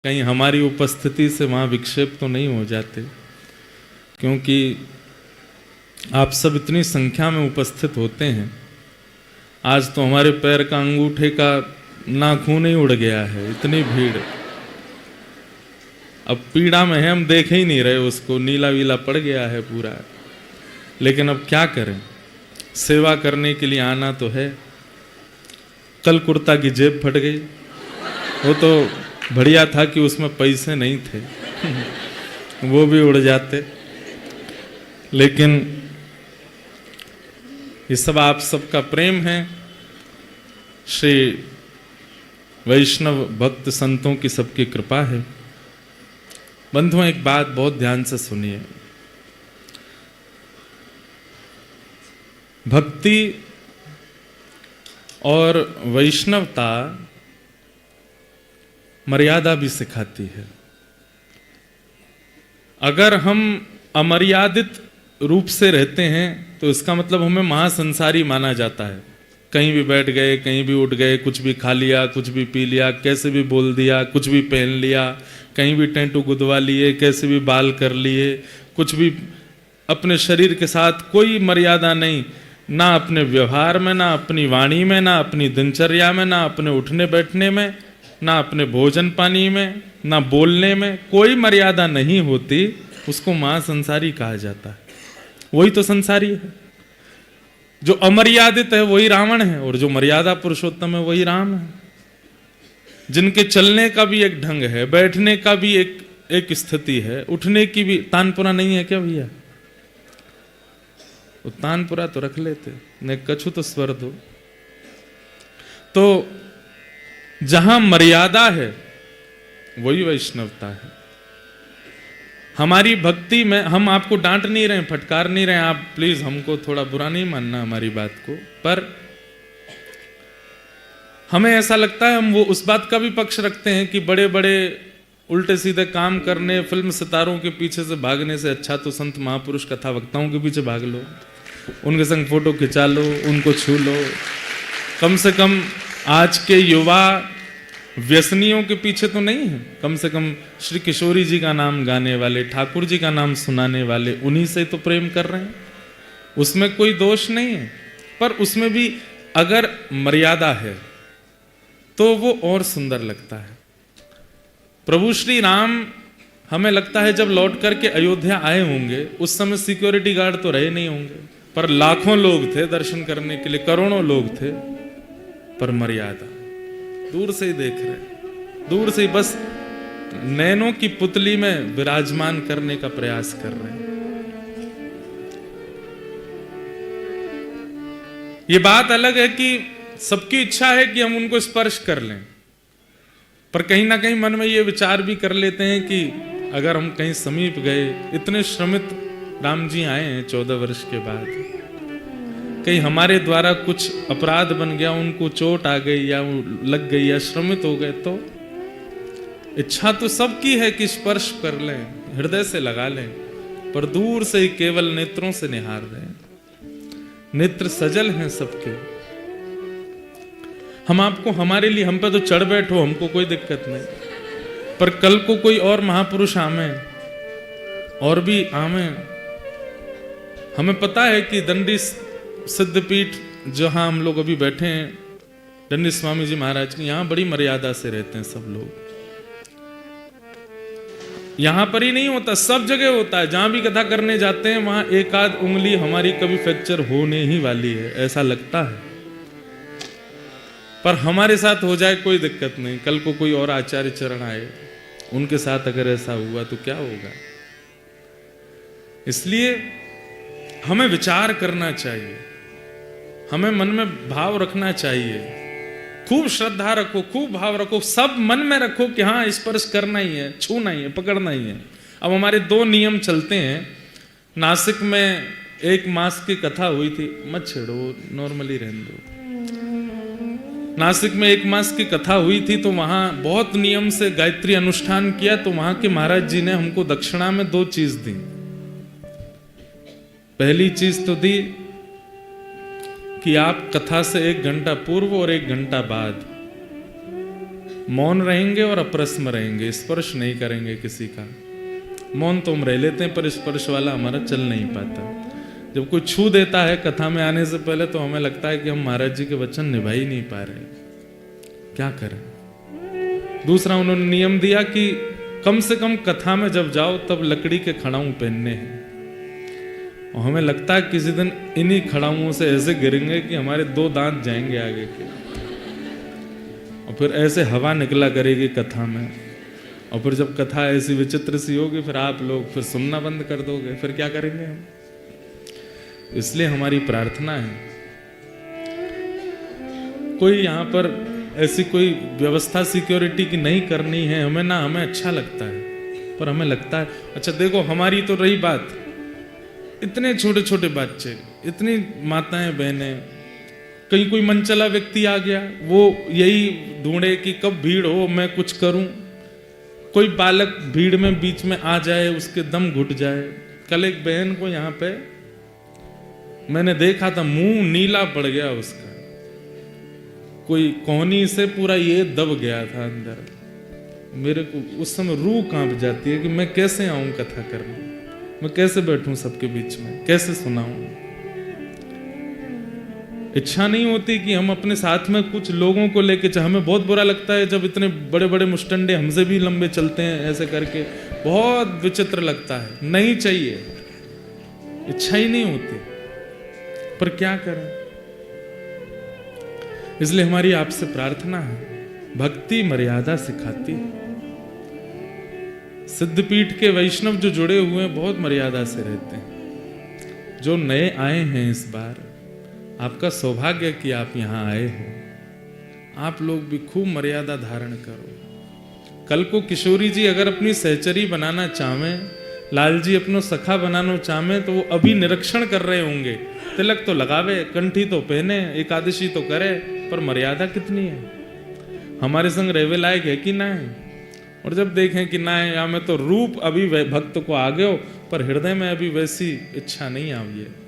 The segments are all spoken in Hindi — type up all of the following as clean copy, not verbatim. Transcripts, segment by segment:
कहीं हमारी उपस्थिति से वहाँ विक्षेप तो नहीं हो जाते, क्योंकि आप सब इतनी संख्या में उपस्थित होते हैं। आज तो हमारे पैर का अंगूठे का नाखून ही उड़ गया है, इतनी भीड़। अब पीड़ा में है, हम देख ही नहीं रहे उसको, नीला वीला पड़ गया है पूरा। लेकिन अब क्या करें, सेवा करने के लिए आना तो है। कल कुर्ता की जेब फट गई, वो तो बढ़िया था कि उसमें पैसे नहीं थे वो भी उड़ जाते। लेकिन ये सब आप सबका प्रेम है, श्री वैष्णव भक्त संतों की सबकी कृपा है। बंधुओं, एक बात बहुत ध्यान से सुनिए। भक्ति और वैष्णवता मर्यादा भी सिखाती है। अगर हम अमर्यादित रूप से रहते हैं तो इसका मतलब हमें महासंसारी माना जाता है। कहीं भी बैठ गए, कहीं भी उठ गए, कुछ भी खा लिया, कुछ भी पी लिया, कैसे भी बोल दिया, कुछ भी पहन लिया, कहीं भी टेंटू गुदवा लिए, कैसे भी बाल कर लिए, कुछ भी अपने शरीर के साथ कोई मर्यादा नहीं, ना अपने व्यवहार में, ना अपनी वाणी में, ना अपनी दिनचर्या में, ना अपने उठने बैठने में, ना अपने भोजन पानी में, ना बोलने में, कोई मर्यादा नहीं होती। उसको महासंसारी कहा जाता है। वही तो संसारी है। जो अमर्यादित है वही रावण है, और जो मर्यादा पुरुषोत्तम है वही राम है। जिनके चलने का भी एक ढंग है, बैठने का भी एक स्थिति है, उठने की भी। तानपुरा नहीं है क्या भैया? तो तानपुरा तो रख लेते, न कछु तो स्वर दो। तो जहां मर्यादा है वही वैष्णवता है। हमारी भक्ति में हम आपको डांट नहीं रहे, फटकार नहीं रहे, आप प्लीज हमको थोड़ा बुरा नहीं मानना हमारी बात को, पर हमें ऐसा लगता है, हम वो उस बात का भी पक्ष रखते हैं कि बड़े बड़े उल्टे सीधे काम करने, फिल्म सितारों के पीछे से भागने से अच्छा तो संत महापुरुष कथा वक्ताओं के पीछे भाग लो, उनके संग फोटो खिंचा लो, उनको छू लो। कम से कम आज के युवा व्यसनियों के पीछे तो नहीं है, कम से कम श्री किशोरी जी का नाम गाने वाले, ठाकुर जी का नाम सुनाने वाले, उन्हीं से तो प्रेम कर रहे हैं। उसमें कोई दोष नहीं है, पर उसमें भी अगर मर्यादा है तो वो और सुंदर लगता है। प्रभु श्री राम, हमें लगता है जब लौट करके अयोध्या आए होंगे उस समय सिक्योरिटी गार्ड तो रहे नहीं होंगे, पर लाखों लोग थे दर्शन करने के लिए, करोड़ों लोग थे, पर मर्यादा। दूर से ही देख रहे, दूर से ही बस नैनों की पुतली में विराजमान करने का प्रयास कर रहे हैं। ये बात अलग है कि सबकी इच्छा है कि हम उनको स्पर्श कर लें, पर कहीं ना कहीं मन में ये विचार भी कर लेते हैं कि अगर हम कहीं समीप गए, इतने श्रमित राम जी आए हैं 14 वर्ष के बाद, कहीं हमारे द्वारा कुछ अपराध बन गया, उनको चोट आ गई या लग गई या श्रमित हो गए, तो इच्छा तो सबकी है कि स्पर्श कर लें, हृदय से लगा लें, पर दूर से ही केवल नेत्रों से निहार रहे हैं। नेत्र सजल हैं सबके। हम आपको, हमारे लिए, हम पे तो चढ़ बैठो, हमको कोई दिक्कत नहीं, पर कल को कोई और महापुरुष आवे और भी आवे। हमें पता है कि दंडी सिद्धपीठ जहां हम लोग अभी बैठे हैं, दंडी स्वामी जी महाराज की, यहां बड़ी मर्यादा से रहते हैं सब लोग। यहां पर ही नहीं होता, सब जगह होता है। जहां भी कथा करने जाते हैं वहां एक आध उंगली हमारी कभी फ्रैक्चर होने ही वाली है, ऐसा लगता है। पर हमारे साथ हो जाए कोई दिक्कत नहीं, कल को कोई और आचार्य चरण आए, उनके साथ अगर ऐसा हुआ तो क्या होगा। इसलिए हमें विचार करना चाहिए, हमें मन में भाव रखना चाहिए, खूब श्रद्धा रखो, खूब भाव रखो, सब मन में रखो कि हाँ स्पर्श करना ही है, छूना ही है, पकड़ना ही है। अब हमारे 2 नियम चलते हैं। नासिक में 1 मास की कथा हुई थी, मत छेड़ो, नॉर्मली रहने दो। नासिक में 1 मास की कथा हुई थी, तो वहां बहुत नियम से गायत्री अनुष्ठान किया। तो वहां के महाराज जी ने हमको दक्षिणा में 2 चीज दी। पहली चीज तो दी कि आप कथा से 1 घंटा पूर्व और 1 घंटा बाद मौन रहेंगे और अप्रश्न रहेंगे, स्पर्श नहीं करेंगे किसी का। मौन तो हम रह लेते हैं पर स्पर्श वाला हमारा चल नहीं पाता। जब कोई छू देता है कथा में आने से पहले तो हमें लगता है कि हम महाराज जी के वचन निभा ही नहीं पा रहे, क्या करें। दूसरा उन्होंने नियम दिया कि कम से कम कथा में जब जाओ तब लकड़ी के खड़ाऊ पहनने हैं। और हमें लगता है किसी दिन इन्हीं खड़ाऊओं से ऐसे गिरेंगे कि हमारे 2 दांत जाएंगे आगे के, और फिर ऐसे हवा निकला करेगी कथा में। और फिर जब कथा ऐसी विचित्र सी होगी फिर आप लोग फिर सुनना बंद कर दोगे, फिर क्या करेंगे हम। इसलिए हमारी प्रार्थना है, कोई यहाँ पर ऐसी कोई व्यवस्था सिक्योरिटी की नहीं करनी है हमें ना, हमें अच्छा लगता है पर हमें लगता है अच्छा देखो हमारी तो रही बात, इतने छोटे छोटे बच्चे, इतनी माताएं बहनें, कहीं कोई मनचला व्यक्ति आ गया वो यही ढूंढे कि कब भीड़ हो मैं कुछ करूं, कोई बालक भीड़ में बीच में आ जाए उसके दम घुट जाए। कल एक बहन को यहाँ पे मैंने देखा था, मुंह नीला पड़ गया उसका, कोई कोहनी से पूरा ये दब गया था अंदर। मेरे को उस समय रूह कांप जाती है कि मैं कैसे आऊं कथा करने, मैं कैसे बैठूं सबके बीच में, कैसे सुनाऊं। इच्छा नहीं होती कि हम अपने साथ में कुछ लोगों को लेके, चाहे हमें बहुत बुरा लगता है जब इतने बड़े बड़े मुस्टंडे हमसे भी लंबे चलते हैं ऐसे करके, बहुत विचित्र लगता है, नहीं चाहिए, इच्छा ही नहीं होती, पर क्या करें। इसलिए हमारी आपसे प्रार्थना है, भक्ति मर्यादा सिखाती है। सिद्धपीठ के वैष्णव जो जुड़े हुए हैं बहुत मर्यादा से रहते हैं। जो नए आए हैं इस बार, आपका सौभाग्य कि आप यहां आए हो, आप लोग भी खूब मर्यादा धारण करो। कल को किशोरी जी अगर अपनी सहचरी बनाना चाहें, लाल जी अपनो सखा बनाना चाहें, तो वो अभी निरीक्षण कर रहे होंगे, तिलक तो लगावे, कंठी तो पहने, एकादशी तो करे, पर मर्यादा कितनी है, हमारे संग रहवे लायक है कि ना है। और जब देखें कि ना है, या में तो रूप अभी भक्त को आ गयो पर हृदय में अभी वैसी इच्छा नहीं आई है,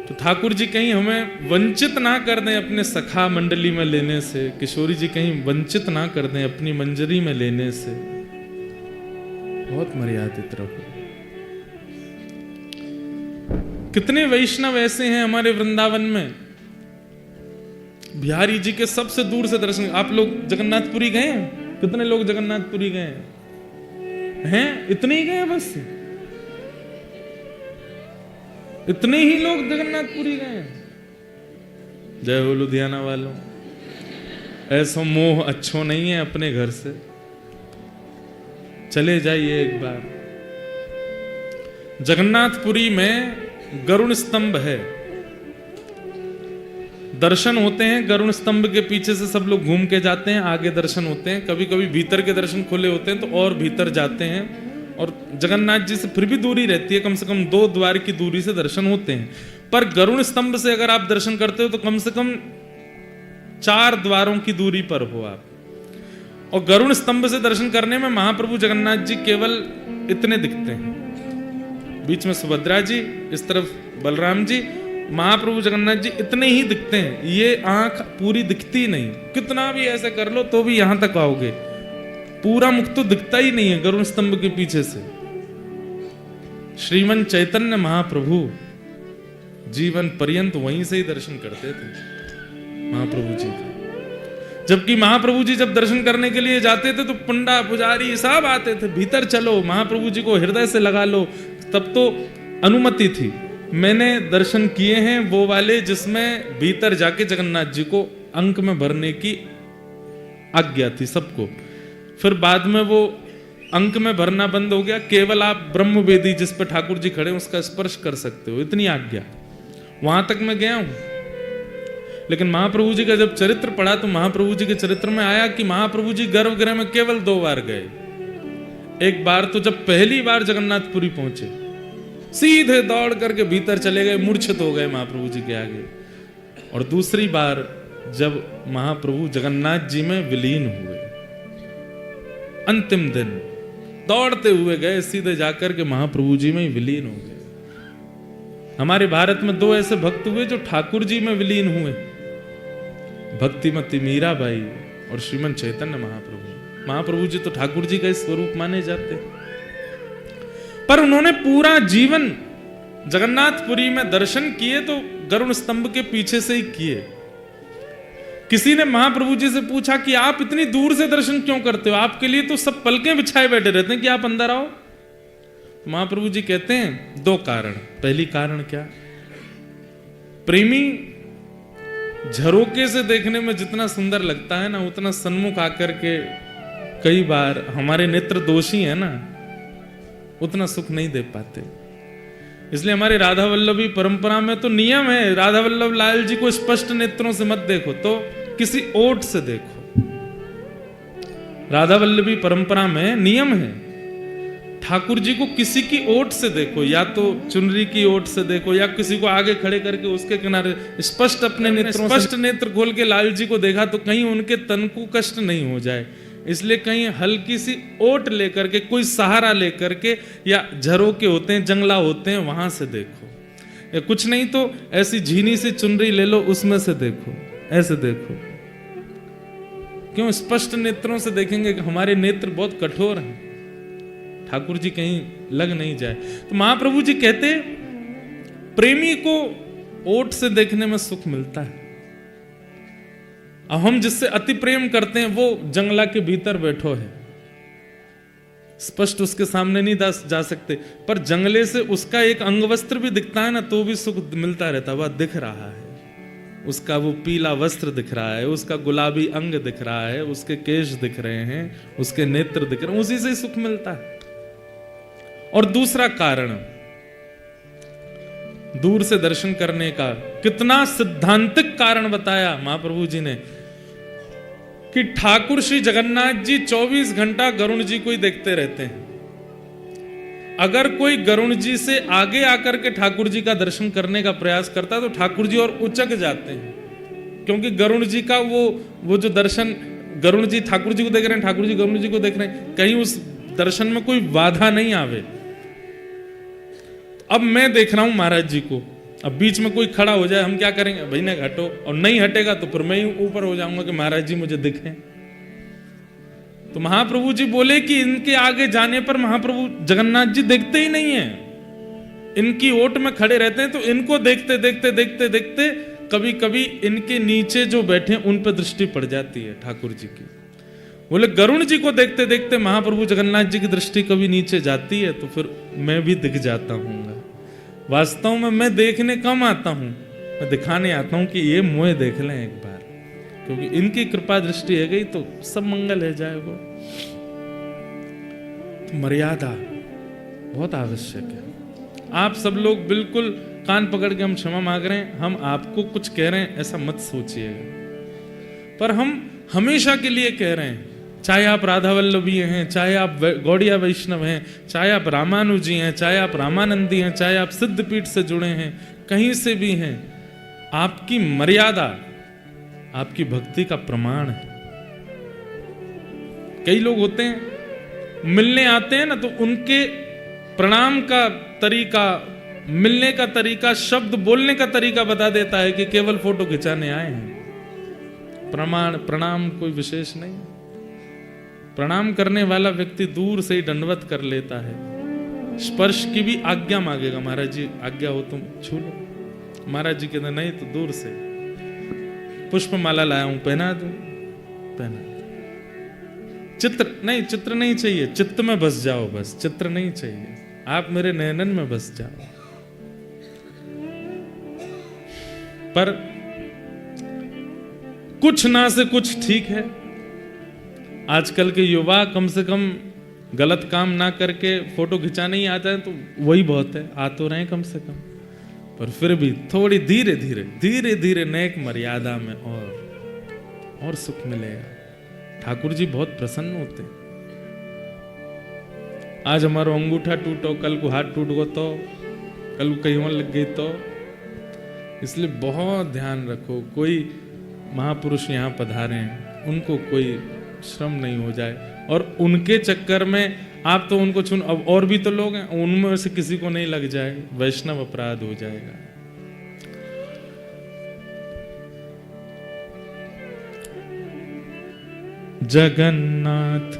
तो ठाकुर जी कहीं हमें वंचित ना कर दें अपने सखा मंडली में लेने से, किशोरी जी कहीं वंचित ना कर दें अपनी मंजरी में लेने से। बहुत मर्यादित रहो। कितने वैष्णव ऐसे हैं हमारे वृंदावन में, बिहारी जी के सबसे दूर से दर्शन। आप लोग जगन्नाथपुरी गए हैं? कितने लोग जगन्नाथपुरी गए हैं? इतने ही गए बस, इतने ही लोग जगन्नाथपुरी गए हैं। जय हो लुधियाना वालों, ऐसा मोह अच्छो नहीं है अपने घर से, चले जाइए एक बार। जगन्नाथपुरी में गरुड़ स्तंभ है, दर्शन होते हैं, गरुड़ स्तंभ के पीछे से सब लोग घूम के जाते हैं, आगे दर्शन होते हैं, कभी कभी भीतर के दर्शन खुले होते हैं तो और भीतर जाते हैं, और जगन्नाथ जी से फिर भी दूरी रहती है, कम से कम 2 द्वार की दूरी से दर्शन होते हैं। पर गरुड़ स्तंभ से अगर आप दर्शन करते हो तो कम से कम 4 द्वारों की दूरी पर हो आप। और गरुड़ स्तंभ से दर्शन करने में महाप्रभु जगन्नाथ जी केवल इतने दिखते हैं, बीच में सुभद्रा जी, इस तरफ बलराम जी, महाप्रभु जगन्नाथ जी इतने ही दिखते हैं। ये आंख पूरी दिखती नहीं, कितना भी ऐसे कर लो तो भी यहां तक आओगे, पूरा मुख तो दिखता ही नहीं है गरुड़ स्तंभ के पीछे से। श्रीमन चैतन्य महाप्रभु जीवन पर्यंत वहीं से ही दर्शन करते थे महाप्रभु जी का। जबकि महाप्रभु जी जब दर्शन करने के लिए जाते थे तो पंडा पुजारी सब आते थे, भीतर चलो महाप्रभु जी को हृदय से लगा लो, तब तो अनुमति थी। मैंने दर्शन किए हैं वो वाले जिसमें भीतर जाके जगन्नाथ जी को अंक में भरने की आज्ञा थी सबको, फिर बाद में वो अंक में भरना बंद हो गया, केवल आप ब्रह्म वेदी जिस पर ठाकुर जी खड़े उसका स्पर्श कर सकते हो, इतनी आज्ञा। वहां तक मैं गया हूं। लेकिन महाप्रभु जी का जब चरित्र पढ़ा तो महाप्रभु जी के चरित्र में आया कि महाप्रभु जी गर्भगृह में केवल 2 बार गए। एक बार तो जब पहली बार जगन्नाथपुरी पहुंचे, सीधे दौड़ करके भीतर चले गए, मूर्छित हो गए महाप्रभु जी के आगे। और दूसरी बार जब महाप्रभु जगन्नाथ जी में विलीन हुए, अंतिम दिन दौड़ते हुए गए, सीधे जाकर के महाप्रभु जी में विलीन हो गए। हमारे भारत में 2 ऐसे भक्त हुए जो ठाकुर जी में विलीन हुए, भक्तिमती मीराबाई और श्रीमन चैतन्य महाप्रभु जी तो ठाकुर जी का ही स्वरूप माने जाते, पर उन्होंने पूरा जीवन जगन्नाथपुरी में दर्शन किए तो गरुड़ स्तंभ के पीछे से ही किए। किसी ने महाप्रभु जी से पूछा कि आप इतनी दूर से दर्शन क्यों करते हो, आपके लिए तो सब पलकें बिछाए बैठे रहते हैं कि आप अंदर आओ। महाप्रभु जी कहते हैं दो कारण। पहली कारण क्या, प्रेमी झरोके से देखने में जितना सुंदर लगता है ना, उतना सन्मुख आकर के कई बार हमारे नेत्र दोषी है ना, उतना सुख नहीं दे पाते। इसलिए हमारे राधा वल्लभी परंपरा में तो नियम है, राधा वल्लभ लाल जी को स्पष्ट नेत्रों से मत देखो, तो किसी ओट से देखो। राधा वल्लभी परंपरा में नियम है, ठाकुर जी को किसी की ओट से देखो, या तो चुनरी की ओट से देखो, या किसी को आगे खड़े करके उसके किनारे स्पष्ट अपने नेत्रों स्पष्ट नेत्र खोल के लाल जी को देखा तो कहीं उनके तन को कष्ट नहीं हो जाए, इसलिए कहीं हल्की सी ओट लेकर के, कोई सहारा लेकर के, या झरोके होते हैं, जंगला होते हैं, वहां से देखो, या कुछ नहीं तो ऐसी झीनी सी चुनरी ले लो, उसमें से देखो, ऐसे देखो। क्यों? स्पष्ट नेत्रों से देखेंगे कि हमारे नेत्र बहुत कठोर हैं, ठाकुर जी कहीं लग नहीं जाए। तो महाप्रभु जी कहते प्रेमी को ओट से देखने में सुख मिलता है। अब हम जिससे अति प्रेम करते हैं वो जंगला के भीतर बैठो है, स्पष्ट उसके सामने नहीं जा सकते, पर जंगले से उसका एक अंग वस्त्र भी दिखता है ना, तो भी सुख मिलता रहता है। वह दिख रहा है, उसका वो पीला वस्त्र दिख रहा है, उसका गुलाबी अंग दिख रहा है, उसके केश दिख रहे हैं, उसके नेत्र दिख रहे हैं, उसी से सुख मिलता है। और दूसरा कारण, दूर से दर्शन करने का कितना सिद्धांतिक कारण बताया महाप्रभु जी ने कि ठाकुर श्री जगन्नाथ जी 24 घंटा गरुड़ जी को ही देखते रहते हैं। अगर कोई गरुड़ जी से आगे आकर के ठाकुर जी का दर्शन करने का प्रयास करता है तो ठाकुर जी और उचक जाते हैं, क्योंकि गरुड़ जी का वो जो दर्शन, गरुड़ जी ठाकुर जी को देख रहे हैं, ठाकुर जी गरुड़ जी को देख रहे हैं, कहीं उस दर्शन में कोई बाधा नहीं आवे। अब मैं देख रहा हूं महाराज जी को, अब बीच में कोई खड़ा हो जाए, हम क्या करेंगे? भाई ने हटो, और नहीं हटेगा तो फिर मैं ही ऊपर हो जाऊंगा कि महाराज जी मुझे दिखें। तो महाप्रभु जी बोले कि इनके आगे जाने पर महाप्रभु जगन्नाथ जी देखते ही नहीं है, इनकी ओट में खड़े रहते हैं, तो इनको देखते देखते देखते देखते कभी कभी इनके नीचे जो बैठे उन पर दृष्टि पड़ जाती है ठाकुर जी की। बोले गरुड़ जी को देखते देखते महाप्रभु जगन्नाथ जी की दृष्टि कभी नीचे जाती है, तो फिर मैं भी दिख जाता हूँ। वास्तव में मैं देखने कम आता हूं, मैं दिखाने आता हूं कि ये मुझे देख लें एक बार, क्योंकि इनकी कृपा दृष्टि है गई तो सब मंगल है जाएगा। तो मर्यादा बहुत आवश्यक है। आप सब लोग बिल्कुल कान पकड़ के हम क्षमा मांग रहे हैं, हम आपको कुछ कह रहे हैं ऐसा मत सोचिएगा, पर हम हमेशा के लिए कह रहे हैं, चाहे आप राधा वल्लभी हैं, चाहे आप गौड़िया वैष्णव हैं, चाहे आप रामानुजी हैं, चाहे आप रामानंदी हैं, चाहे आप सिद्धपीठ से जुड़े हैं, कहीं से भी हैं, आपकी मर्यादा आपकी भक्ति का प्रमाण है। कई लोग होते हैं मिलने आते हैं ना, तो उनके प्रणाम का तरीका, मिलने का तरीका, शब्द बोलने का तरीका बता देता है कि केवल फोटो खिंचाने आए हैं। प्रणाम कोई विशेष नहीं। प्रणाम करने वाला व्यक्ति दूर से ही दंडवत कर लेता है, स्पर्श की भी आज्ञा मांगेगा, महाराज जी आज्ञा हो तुम छू लो। महाराज जी कहते नहीं तो दूर से पुष्प माला लाया हूं, पहना दूं, पहना। चित्र नहीं चाहिए, चित्त में बस जाओ, बस चित्र नहीं चाहिए, आप मेरे नयनन में बस जाओ। पर कुछ ना से कुछ ठीक है। आजकल के युवा कम से कम गलत काम ना करके फोटो खिंचाने ही आता है तो वही बहुत है, आ तो रहे कम से कम, पर फिर भी थोड़ी धीरे धीरे नेक मर्यादा में और सुख मिलेगा। ठाकुर जी बहुत प्रसन्न होते। आज हमारा अंगूठा टूटो, कल को हाथ टूट गो तो, कल को कहीं और लग गई तो, इसलिए बहुत ध्यान रखो। कोई महापुरुष यहाँ पधारे हैं, उनको कोई श्रम नहीं हो जाए, और उनके चक्कर में आप तो उनको चुन, अब और भी तो लोग हैं, उनमें से किसी को नहीं लग जाए, वैष्णव अपराध हो जाएगा। जगन्नाथ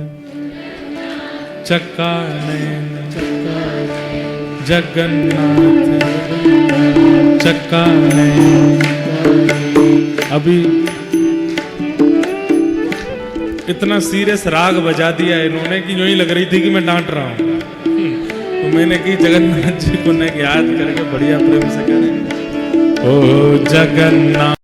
चक्कानयन जगन्नाथ चक्कानयन। अभी इतना सीरियस राग बजा दिया इन्होंने कि यूं ही लग रही थी कि मैं डांट रहा हूं। तो मैंने की जगन्नाथ जी को याद करके बढ़िया प्रेम से करें, ओ जगन्नाथ।